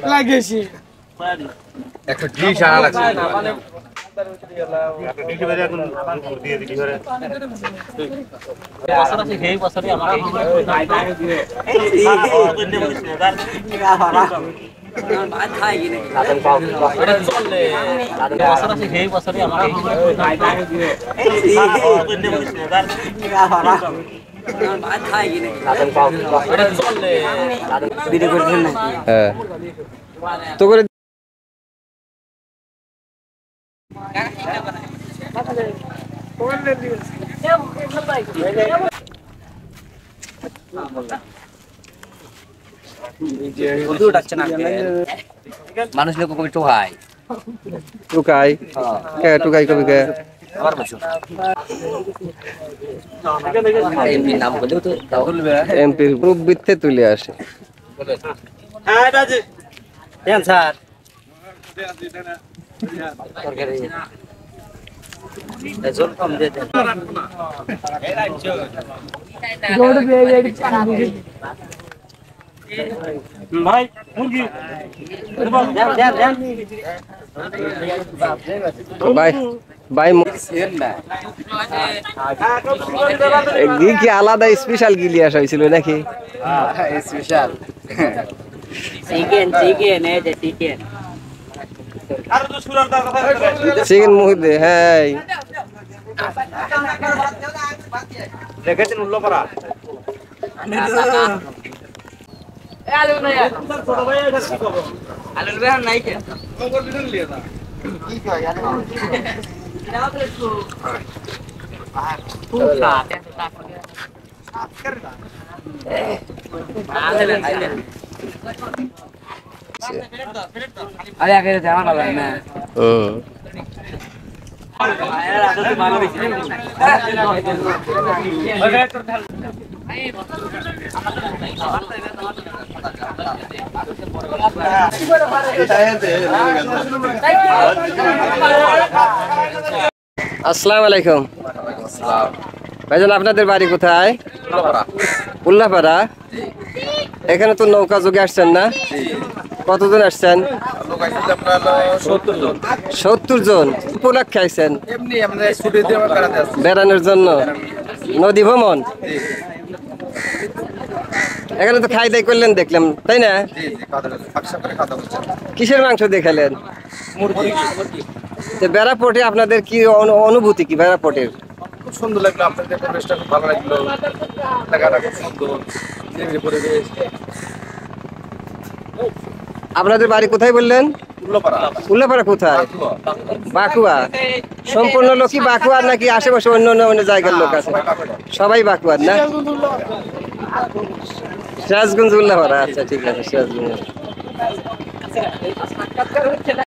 লাগিয়েছি একটা ডিশ আনা লাগছে তো করে মানুষ লোক কবি টোহাই টুকাই কে টুকাই কবি কে আবার বলছো এমপি নাম বলেও তো এমপির গ্রুপ বিতে তুলে আসে হ্যাঁ বাজে দেন স্যার সরকারি জোর কম দিয়ে দেন ভাই মুরগি ভাই ভাই ঘি কি আলাদা স্পেশাল ঘি লিয়ে আসা হয়েছিল নাকি স্পেশাল চিকেন এই যে চিকেন চিকেন মুহিদে হ্যাঁ দেখেছেন উল্লোপাড়া আলু নাই আলু নাই কে আরে আগে জামা লাগবে না আসসালামু আলাইকুম ভাইজান আপনাদের বাড়ি কোথায় উল্লাপাড়া এখানে তো নৌকা যোগে আসছেন না কতজন আসছেন 70 জন উপলক্ষে আইছেন বেড়ানোর জন্য নদী ভ্রমণ এখানে তো খাই দাই করলেন দেখলাম তাই না কিসের মাংস দেখালেন বেড়াপটে আপনাদের কি অনুভূতি কি বেড়াপটের খুব সুন্দর লাগলো আপনাদের পরিবেশটা খুব ভালো লাগলো জায়গাটা খুব সুন্দর পরিবেশ আপনাদের বাড়ি কোথায় বললেন উল্লাপাড়া কোথায় বাঁকুড়া সম্পূর্ণ লোকই বাঁকুড়ার নাকি আশেপাশে অন্য অন্য জায়গার লোক আছে সবাই বাঁকুড়ার না সিরাজগঞ্জ উল্লাপাড়া আচ্ছা ঠিক আছে সিরাজগঞ্জ